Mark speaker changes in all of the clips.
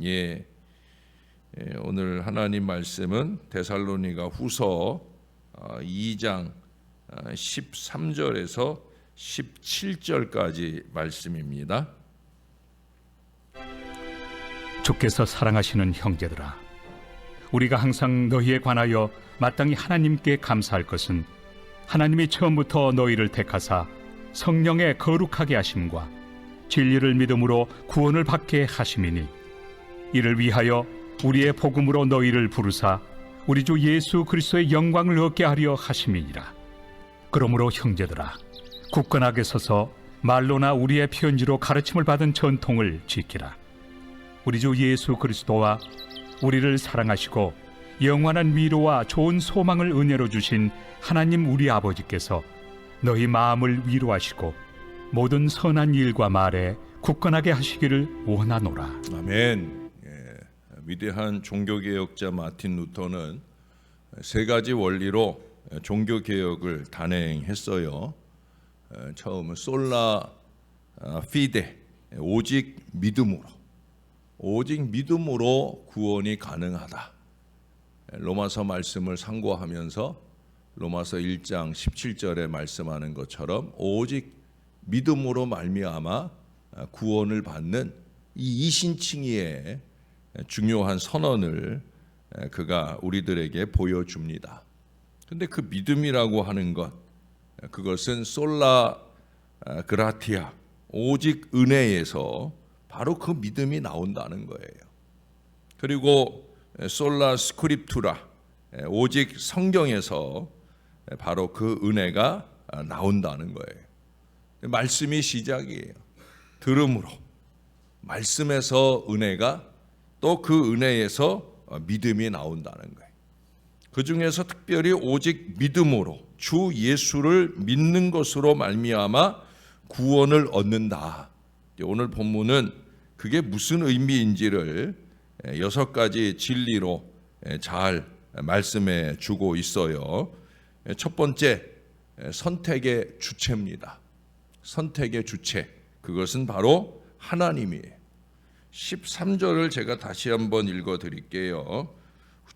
Speaker 1: 예, 오늘 하나님 말씀은 데살로니가 후서 2장 13절에서 17절까지 말씀입니다.
Speaker 2: 주께서 사랑하시는 형제들아, 우리가 항상 너희에 관하여 마땅히 하나님께 감사할 것은 하나님이 처음부터 너희를 택하사 성령의 거룩하게 하심과 진리를 믿음으로 구원을 받게 하심이니, 이를 위하여 우리의 복음으로 너희를 부르사 우리 주 예수 그리스도의 영광을 얻게 하려 하심이니라. 그러므로 형제들아, 굳건하게 서서 말로나 우리의 편지로 가르침을 받은 전통을 지키라. 우리 주 예수 그리스도와 우리를 사랑하시고 영원한 위로와 좋은 소망을 은혜로 주신 하나님 우리 아버지께서 너희 마음을 위로하시고 모든 선한 일과 말에 굳건하게 하시기를 원하노라.
Speaker 1: 아멘. 위대한 종교개혁자 마틴 루터는 세 가지 원리로 종교개혁을 단행했어요. 처음은 솔라 피데, 오직 믿음으로 구원이 가능하다. 로마서 말씀을 상고하면서 로마서 1장 17절에 말씀하는 것처럼 오직 믿음으로 말미암아 구원을 받는 이 이신칭의의 중요한 선언을 그가 우리들에게 보여줍니다. 근데 그 믿음이라고 하는 것, 그것은 솔라 그라티아, 오직 은혜에서 바로 그 믿음이 나온다는 거예요. 그리고 솔라 스크립투라, 오직 성경에서 바로 그 은혜가 나온다는 거예요. 말씀이 시작이에요. 들음으로, 말씀에서 은혜가, 또 그 은혜에서 믿음이 나온다는 거예요. 그 중에서 특별히 오직 믿음으로 주 예수를 믿는 것으로 말미암아 구원을 얻는다. 오늘 본문은 그게 무슨 의미인지를 6가지 진리로 잘 말씀해 주고 있어요. 첫 번째, 선택의 주체입니다. 선택의 주체, 그것은 바로 하나님이에요. 13절을 제가 다시 한번 읽어 드릴게요.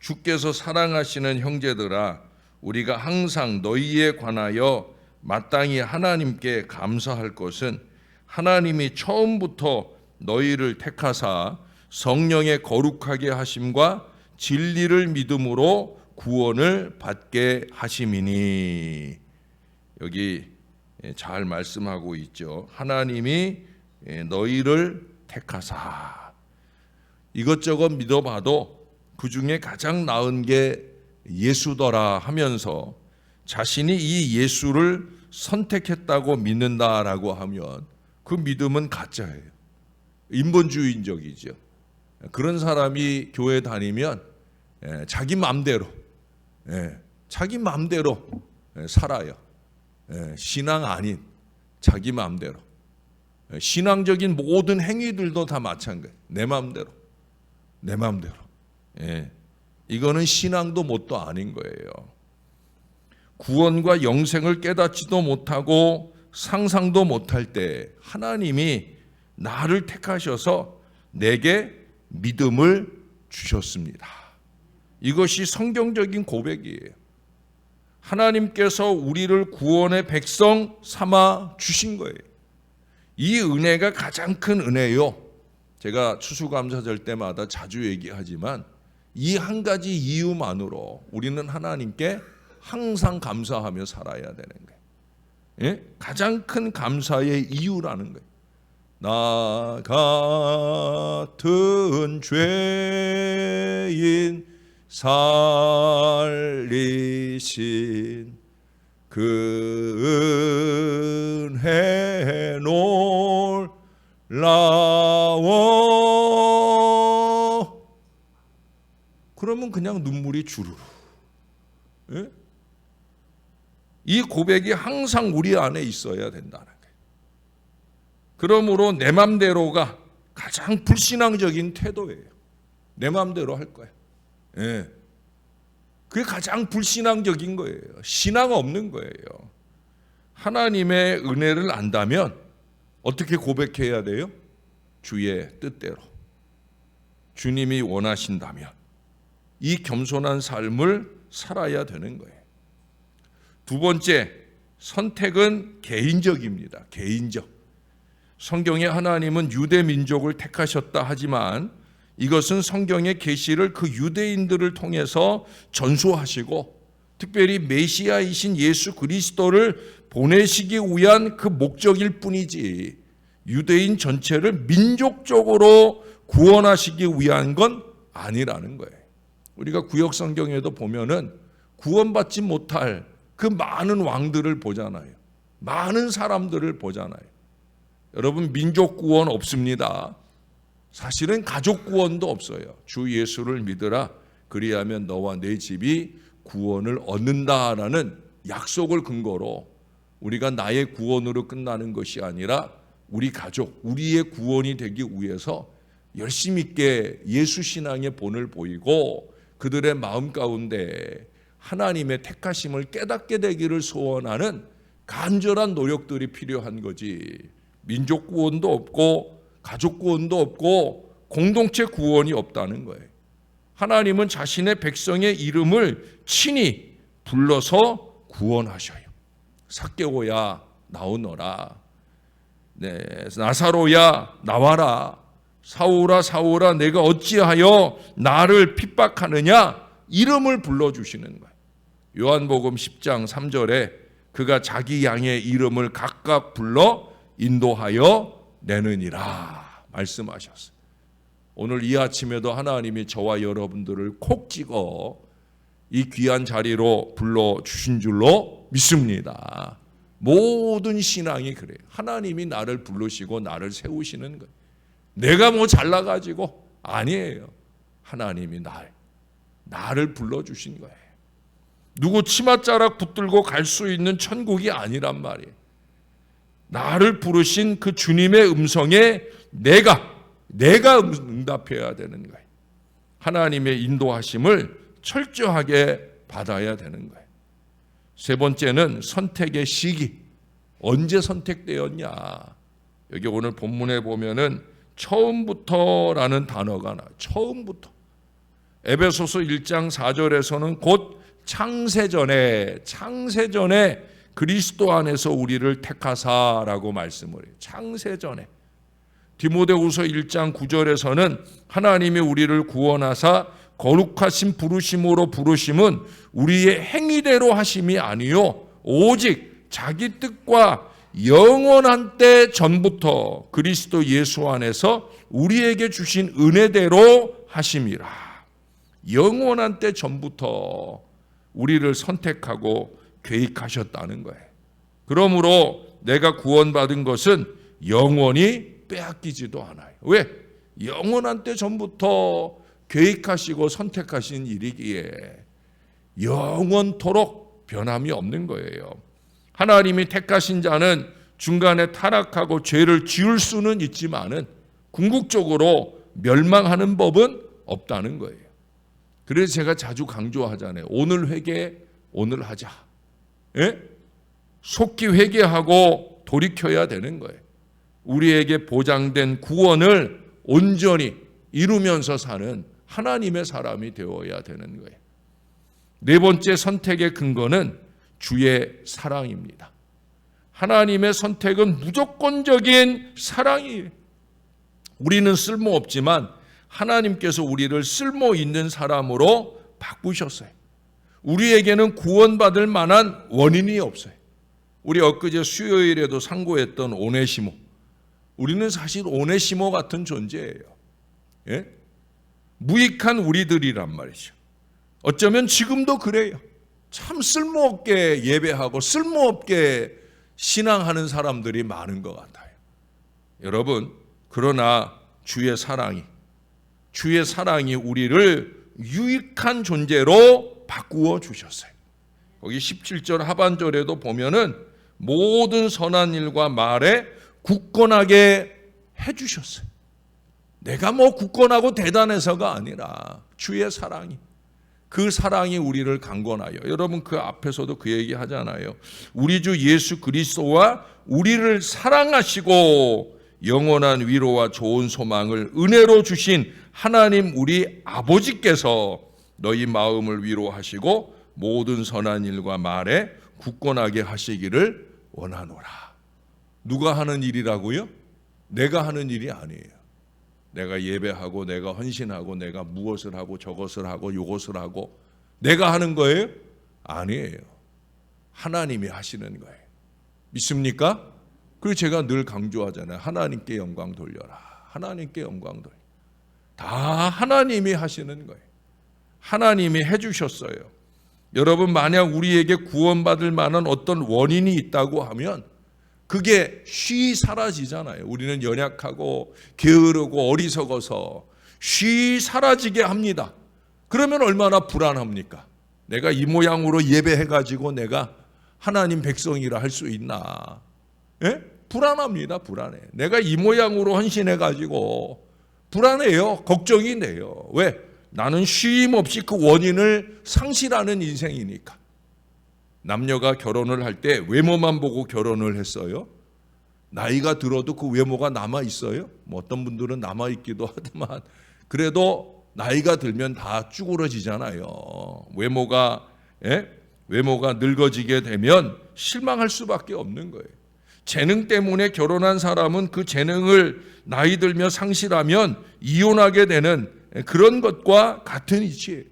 Speaker 1: 주께서 사랑하시는 형제들아, 우리가 항상 너희에 관하여 마땅히 하나님께 감사할 것은 하나님이 처음부터 너희를 택하사 성령의 거룩하게 하심과 진리를 믿음으로 구원을 받게 하심이니. 여기 잘 말씀하고 있죠. 하나님이 너희를 택하사. 이것저것 믿어봐도 그 중에 가장 나은 게 예수더라 하면서 자신이 이 예수를 선택했다고 믿는다라고 하면 그 믿음은 가짜예요. 인본주의적이죠. 그런 사람이 교회 다니면 자기 마음대로 살아요. 신앙 아닌 자기 마음대로. 신앙적인 모든 행위들도 다 마찬가지예요. 내 마음대로. 이거는 신앙도 뭣도 아닌 거예요. 구원과 영생을 깨닫지도 못하고 상상도 못할 때 하나님이 나를 택하셔서 내게 믿음을 주셨습니다. 이것이 성경적인 고백이에요. 하나님께서 우리를 구원의 백성 삼아 주신 거예요. 이 은혜가 가장 큰 은혜요. 제가 추수감사절 때마다 자주 얘기하지만 이 한 가지 이유만으로 우리는 하나님께 항상 감사하며 살아야 되는 거예요. 가장 큰 감사의 이유라는 거예요. 나 같은 죄인 살리신 그 은혜 놀라워. 그러면 그냥 눈물이 주르르. 이 고백이 항상 우리 안에 있어야 된다는 거예요. 그러므로 내 맘대로가 가장 불신앙적인 태도예요. 내 맘대로 할 거예요. 그게 가장 불신앙적인 거예요. 신앙 없는 거예요. 하나님의 은혜를 안다면 어떻게 고백해야 돼요? 주의 뜻대로. 주님이 원하신다면 이 겸손한 삶을 살아야 되는 거예요. 두 번째, 선택은 개인적입니다. 개인적. 성경에 하나님은 유대 민족을 택하셨다 하지만 이것은 성경의 계시를 그 유대인들을 통해서 전수하시고 특별히 메시아이신 예수 그리스도를 보내시기 위한 그 목적일 뿐이지 유대인 전체를 민족적으로 구원하시기 위한 건 아니라는 거예요. 우리가 구약 성경에도 보면은 구원받지 못할 그 많은 왕들을 보잖아요. 많은 사람들을 보잖아요. 여러분, 민족 구원 없습니다. 사실은 가족 구원도 없어요. 주 예수를 믿으라 그리하면 너와 내 집이 구원을 얻는다라는 약속을 근거로 우리가 나의 구원으로 끝나는 것이 아니라 우리 가족, 우리의 구원이 되기 위해서 열심히 있게 예수 신앙의 본을 보이고 그들의 마음 가운데 하나님의 택하심을 깨닫게 되기를 소원하는 간절한 노력들이 필요한 거지. 민족 구원도 없고 가족 구원도 없고 공동체 구원이 없다는 거예요. 하나님은 자신의 백성의 이름을 친히 불러서 구원하셔요. 삭개오야 나오너라. 나사로야 나와라. 사울아 사울아 내가 어찌하여 나를 핍박하느냐. 이름을 불러주시는 거예요. 요한복음 10장 3절에 그가 자기 양의 이름을 각각 불러 인도하여 내느니라 말씀하셨어요. 오늘 이 아침에도 하나님이 저와 여러분들을 콕 찍어 이 귀한 자리로 불러주신 줄로 믿습니다. 모든 신앙이 그래요. 하나님이 나를 부르시고 나를 세우시는 거예요. 내가 뭐 잘나가지고 아니에요. 하나님이 나를 불러주신 거예요. 누구 치맛자락 붙들고 갈 수 있는 천국이 아니란 말이에요. 나를 부르신 그 주님의 음성에 내가 응답해야 되는 거예요. 하나님의 인도하심을 철저하게 받아야 되는 거예요. 세 번째는 선택의 시기. 언제 선택되었냐. 여기 오늘 본문에 보면은 처음부터라는 단어가 나와요. 처음부터. 에베소서 1장 4절에서는 곧 창세전에 그리스도 안에서 우리를 택하사라고 말씀을 해요. 창세전에. 디모데후서 1장 9절에서는 하나님이 우리를 구원하사 거룩하신 부르심으로 부르심은 우리의 행위대로 하심이 아니요 오직 자기 뜻과 영원한 때 전부터 그리스도 예수 안에서 우리에게 주신 은혜대로 하심이라. 영원한 때 전부터 우리를 선택하고 계획하셨다는 거예요. 그러므로 내가 구원받은 것은 영원히 빼앗기지도 않아요. 왜? 영원한 때 전부터 계획하시고 선택하신 일이기에 영원토록 변함이 없는 거예요. 하나님이 택하신 자는 중간에 타락하고 죄를 지을 수는 있지만은 궁극적으로 멸망하는 법은 없다는 거예요. 그래서 제가 자주 강조하잖아요. 오늘 회개, 오늘 하자. 예? 속히 회개하고 돌이켜야 되는 거예요. 우리에게 보장된 구원을 온전히 이루면서 사는 하나님의 사람이 되어야 되는 거예요. 네 번째 선택의 근거는 주의 사랑입니다. 하나님의 선택은 무조건적인 사랑이에요. 우리는 쓸모없지만 하나님께서 우리를 쓸모 있는 사람으로 바꾸셨어요. 우리에게는 구원받을 만한 원인이 없어요. 우리 엊그제 수요일에도 상고했던 오네시모. 우리는 사실 오네시모 같은 존재예요. 예? 무익한 우리들이란 말이죠. 어쩌면 지금도 그래요. 참 쓸모없게 예배하고 쓸모없게 신앙하는 사람들이 많은 것 같아요. 여러분, 그러나 주의 사랑이 우리를 유익한 존재로 바꾸어 주셨어요. 거기 17절 하반절에도 보면은 모든 선한 일과 말에 굳건하게 해주셨어요. 내가 뭐 굳건하고 대단해서가 아니라 주의 사랑이, 그 사랑이 우리를 강권하여, 여러분 그 앞에서도 그 얘기 하잖아요. 우리 주 예수 그리스도와 우리를 사랑하시고 영원한 위로와 좋은 소망을 은혜로 주신 하나님 우리 아버지께서 너희 마음을 위로하시고 모든 선한 일과 말에 굳건하게 하시기를 원하노라. 누가 하는 일이라고요? 내가 하는 일이 아니에요. 내가 예배하고 내가 헌신하고 내가 무엇을 하고 저것을 하고 요것을 하고 내가 하는 거예요? 아니에요. 하나님이 하시는 거예요. 믿습니까? 그리고 제가 늘 강조하잖아요. 하나님께 영광 돌려라. 하나님께 영광 돌려. 다 하나님이 하시는 거예요. 하나님이 해주셨어요. 여러분, 만약 우리에게 구원받을 만한 어떤 원인이 있다고 하면 그게 쉬 사라지잖아요. 우리는 연약하고 게으르고 어리석어서 쉬 사라지게 합니다. 그러면 얼마나 불안합니까? 내가 이 모양으로 예배해가지고 내가 하나님 백성이라 할 수 있나? 예? 불안합니다. 불안해. 내가 이 모양으로 헌신해가지고 불안해요. 걱정이 돼요. 왜? 나는 쉼 없이 그 원인을 상실하는 인생이니까. 남녀가 결혼을 할 때 외모만 보고 결혼을 했어요. 나이가 들어도 그 외모가 남아 있어요. 뭐 어떤 분들은 남아 있기도 하지만 그래도 나이가 들면 다 쭈그러지잖아요. 외모가 늙어지게 되면 실망할 수밖에 없는 거예요. 재능 때문에 결혼한 사람은 그 재능을 나이 들며 상실하면 이혼하게 되는 그런 것과 같은 이치예요.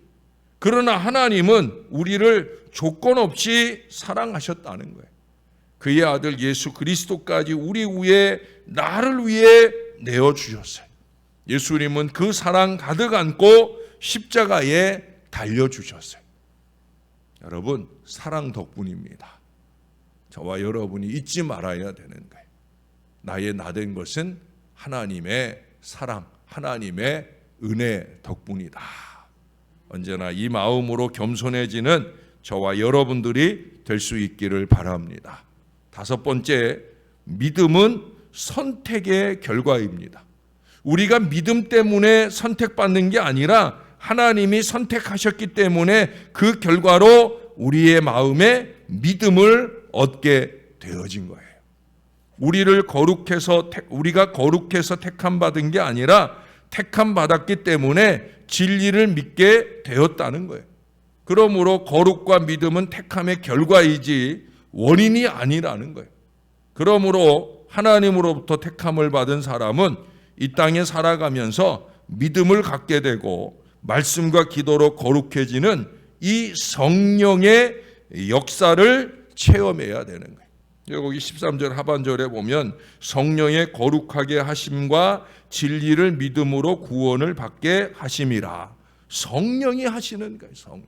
Speaker 1: 그러나 하나님은 우리를 조건 없이 사랑하셨다는 거예요. 그의 아들 예수 그리스도까지 우리 위에 나를 위해 내어주셨어요. 예수님은 그 사랑 가득 안고 십자가에 달려주셨어요. 여러분, 사랑 덕분입니다. 저와 여러분이 잊지 말아야 되는 거예요. 나의 나된 것은 하나님의 사랑, 하나님의 은혜 덕분이다. 언제나 이 마음으로 겸손해지는 저와 여러분들이 될 수 있기를 바랍니다. 다섯 번째, 믿음은 선택의 결과입니다. 우리가 믿음 때문에 선택받는 게 아니라 하나님이 선택하셨기 때문에 그 결과로 우리의 마음에 믿음을 얻게 되어진 거예요. 우리가 거룩해서 택함 받은 게 아니라 택함 받았기 때문에 진리를 믿게 되었다는 거예요. 그러므로 거룩과 믿음은 택함의 결과이지 원인이 아니라는 거예요. 그러므로 하나님으로부터 택함을 받은 사람은 이 땅에 살아가면서 믿음을 갖게 되고 말씀과 기도로 거룩해지는 이 성령의 역사를 체험해야 되는 거예요. 여기 13절 하반절에 보면 성령의 거룩하게 하심과 진리를 믿음으로 구원을 받게 하심이라. 성령이 하시는 거예요. 성령.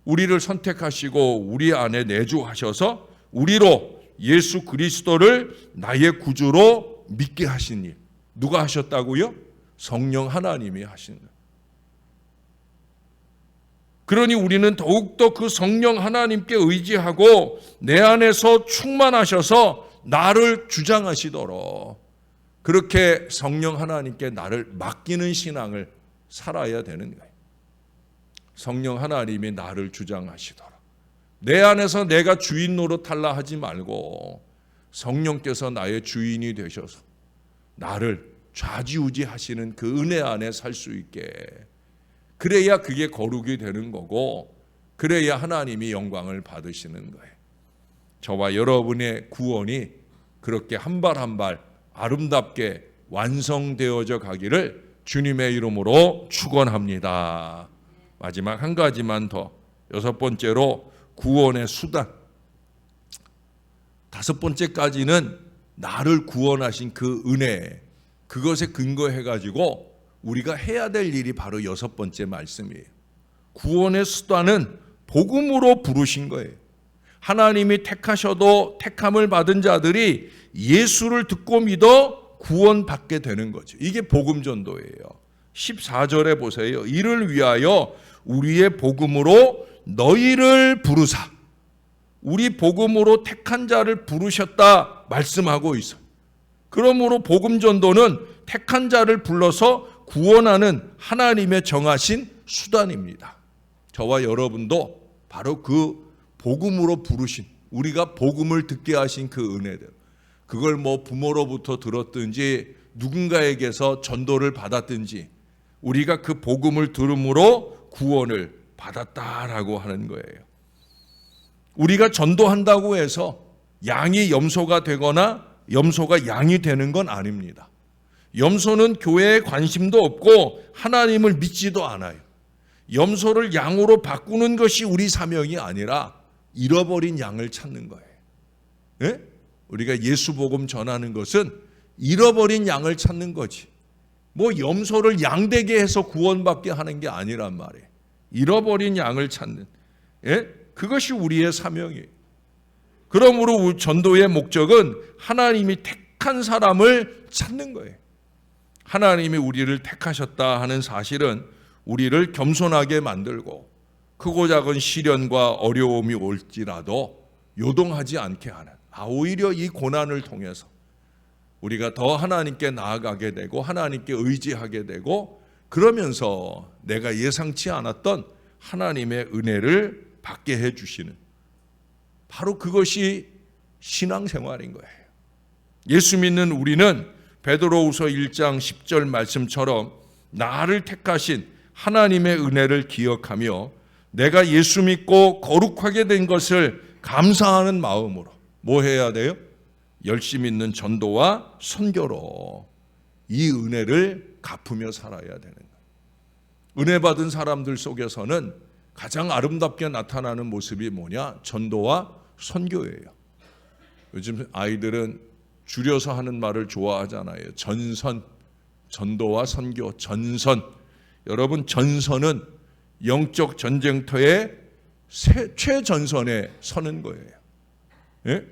Speaker 1: 우리를 선택하시고 우리 안에 내주하셔서 우리로 예수 그리스도를 나의 구주로 믿게 하신 일. 누가 하셨다고요? 성령 하나님이 하신 거예요. 그러니 우리는 더욱더 그 성령 하나님께 의지하고 내 안에서 충만하셔서 나를 주장하시도록 그렇게 성령 하나님께 나를 맡기는 신앙을 살아야 되는 거예요. 성령 하나님이 나를 주장하시도록 내 안에서 내가 주인 노릇하려 하지 말고 성령께서 나의 주인이 되셔서 나를 좌지우지하시는 그 은혜 안에 살 수 있게, 그래야 그게 거룩이 되는 거고 그래야 하나님이 영광을 받으시는 거예요. 저와 여러분의 구원이 그렇게 한 발 한 발 아름답게 완성되어져 가기를 주님의 이름으로 축원합니다. 마지막 한 가지만 더, 여섯 번째로 구원의 수단. 다섯 번째까지는 나를 구원하신 그 은혜, 그것에 근거해 가지고 우리가 해야 될 일이 바로 여섯 번째 말씀이에요. 구원의 수단은 복음으로 부르신 거예요. 하나님이 택하셔도 택함을 받은 자들이 예수를 듣고 믿어 구원받게 되는 거죠. 이게 복음 전도예요. 14절에 보세요. 이를 위하여 우리의 복음으로 너희를 부르사. 우리 복음으로 택한 자를 부르셨다 말씀하고 있어요. 그러므로 복음 전도는 택한 자를 불러서 구원하는 하나님의 정하신 수단입니다. 저와 여러분도 바로 그 복음으로 부르신, 우리가 복음을 듣게 하신 그 은혜대로, 그걸 뭐 부모로부터 들었든지 누군가에게서 전도를 받았든지 우리가 그 복음을 들음으로 구원을 받았다라고 하는 거예요. 우리가 전도한다고 해서 양이 염소가 되거나 염소가 양이 되는 건 아닙니다. 염소는 교회에 관심도 없고 하나님을 믿지도 않아요. 염소를 양으로 바꾸는 것이 우리 사명이 아니라 잃어버린 양을 찾는 거예요. 예? 우리가 예수 복음 전하는 것은 잃어버린 양을 찾는 거지. 뭐 염소를 양되게 해서 구원받게 하는 게 아니란 말이에요. 잃어버린 양을 찾는, 예? 그것이 우리의 사명이에요. 그러므로 전도의 목적은 하나님이 택한 사람을 찾는 거예요. 하나님이 우리를 택하셨다 하는 사실은 우리를 겸손하게 만들고 크고 작은 시련과 어려움이 올지라도 요동하지 않게 하는, 오히려 이 고난을 통해서 우리가 더 하나님께 나아가게 되고 하나님께 의지하게 되고 그러면서 내가 예상치 않았던 하나님의 은혜를 받게 해주시는, 바로 그것이 신앙생활인 거예요. 예수 믿는 우리는 베드로후서 1장 10절 말씀처럼 나를 택하신 하나님의 은혜를 기억하며 내가 예수 믿고 거룩하게 된 것을 감사하는 마음으로 뭐 해야 돼요? 열심히 있는 전도와 선교로 이 은혜를 갚으며 살아야 되는 거예요. 은혜 받은 사람들 속에서는 가장 아름답게 나타나는 모습이 뭐냐? 전도와 선교예요. 요즘 아이들은 줄여서 하는 말을 좋아하잖아요. 전선, 전도와 선교, 전선. 여러분, 전선은 영적 전쟁터의 최전선에 서는 거예요. 예?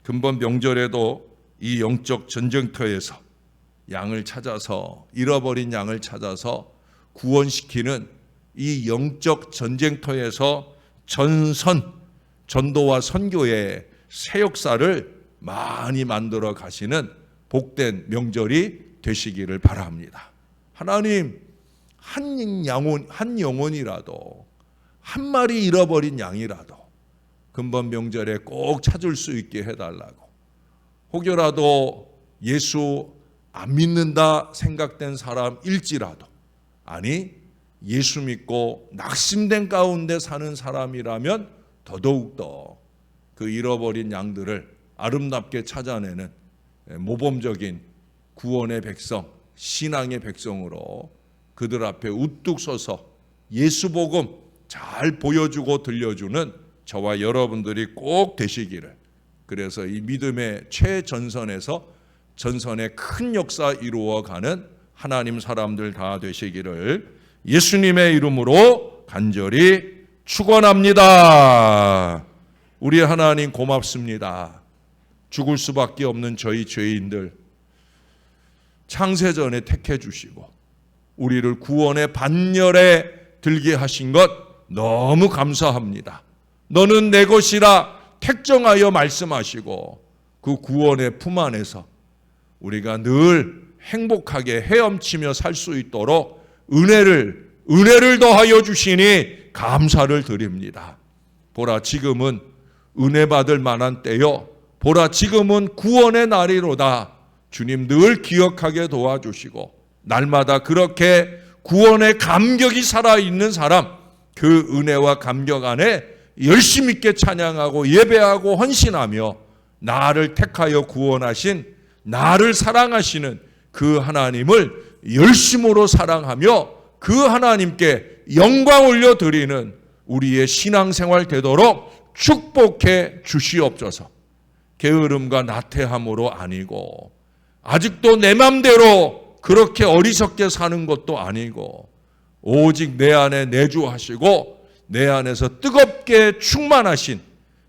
Speaker 1: 금번 명절에도 이 영적 전쟁터에서 양을 찾아서, 잃어버린 양을 찾아서 구원시키는 이 영적 전쟁터에서 전선, 전도와 선교의 새 역사를 많이 만들어 가시는 복된 명절이 되시기를 바랍니다. 하나님, 한 영혼이라도, 한 마리 잃어버린 양이라도 금번 명절에 꼭 찾을 수 있게 해달라고, 혹여라도 예수 안 믿는다 생각된 사람일지라도, 아니 예수 믿고 낙심된 가운데 사는 사람이라면 더더욱더 그 잃어버린 양들을 아름답게 찾아내는 모범적인 구원의 백성, 신앙의 백성으로 그들 앞에 우뚝 서서 예수 복음 잘 보여주고 들려주는 저와 여러분들이 꼭 되시기를, 그래서 이 믿음의 최전선에서 전선의 큰 역사 이루어가는 하나님 사람들 다 되시기를 예수님의 이름으로 간절히 축원합니다. 우리 하나님 고맙습니다. 죽을 수밖에 없는 저희 죄인들 창세전에 택해 주시고 우리를 구원의 반열에 들게 하신 것 너무 감사합니다. 너는 내 것이라 택정하여 말씀하시고 그 구원의 품 안에서 우리가 늘 행복하게 헤엄치며 살 수 있도록 은혜를 더하여 주시니 감사를 드립니다. 보라, 지금은 은혜 받을 만한 때요, 보라 지금은 구원의 날이로다. 주님 늘 기억하게 도와주시고 날마다 그렇게 구원의 감격이 살아있는 사람, 그 은혜와 감격 안에 열심 있게 찬양하고 예배하고 헌신하며 나를 택하여 구원하신, 나를 사랑하시는 그 하나님을 열심으로 사랑하며 그 하나님께 영광 올려드리는 우리의 신앙생활 되도록 축복해 주시옵소서. 게으름과 나태함으로 아니고 아직도 내 맘대로 그렇게 어리석게 사는 것도 아니고 오직 내 안에 내주하시고 내 안에서 뜨겁게 충만하신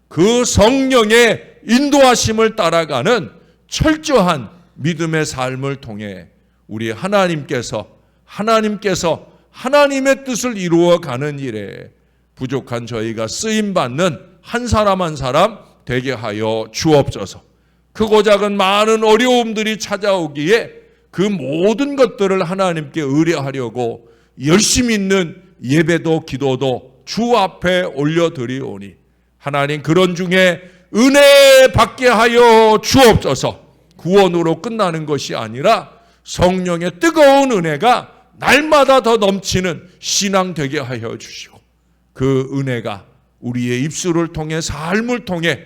Speaker 1: 그 성령의 인도하심을 따라가는 철저한 믿음의 삶을 통해 우리 하나님께서 하나님의 뜻을 이루어가는 일에 부족한 저희가 쓰임받는 한 사람 한 사람 되게 하여 주옵소서. 크고 작은 많은 어려움들이 찾아오기에 그 모든 것들을 하나님께 의뢰하려고 열심히 있는 예배도 기도도 주 앞에 올려드리오니 하나님 그런 중에 은혜 받게 하여 주옵소서. 구원으로 끝나는 것이 아니라 성령의 뜨거운 은혜가 날마다 더 넘치는 신앙 되게 하여 주시고, 그 은혜가 우리의 입술을 통해 삶을 통해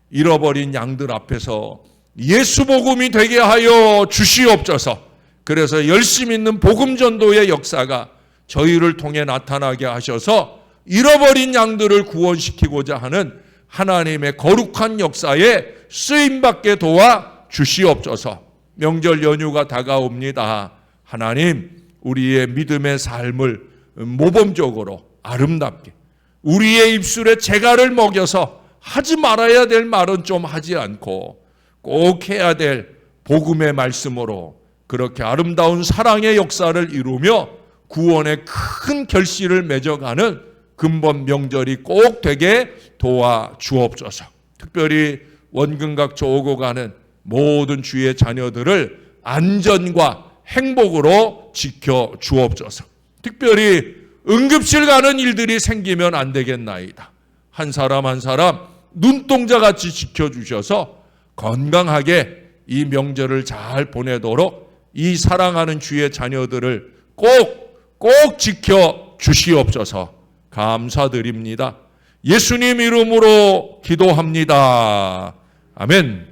Speaker 1: 잃어버린 양들 앞에서 예수 복음이 되게 하여 주시옵소서. 그래서 열심 있는 복음 전도의 역사가 저희를 통해 나타나게 하셔서 잃어버린 양들을 구원시키고자 하는 하나님의 거룩한 역사에 쓰임받게 도와 주시옵소서. 명절 연휴가 다가옵니다. 하나님, 우리의 믿음의 삶을 모범적으로 아름답게, 우리의 입술에 재갈을 먹여서 하지 말아야 될 말은 좀 하지 않고 꼭 해야 될 복음의 말씀으로 그렇게 아름다운 사랑의 역사를 이루며 구원의 큰 결실을 맺어가는 근본 명절이 꼭 되게 도와 주옵소서. 특별히 원근각초 오고 가는 모든 주의 자녀들을 안전과 행복으로 지켜 주옵소서. 특별히 응급실 가는 일들이 생기면 안 되겠나이다. 한 사람 한 사람 눈동자같이 지켜주셔서 건강하게 이 명절을 잘 보내도록 이 사랑하는 주의 자녀들을 꼭 지켜 주시옵소서. 감사드립니다. 예수님 이름으로 기도합니다. 아멘.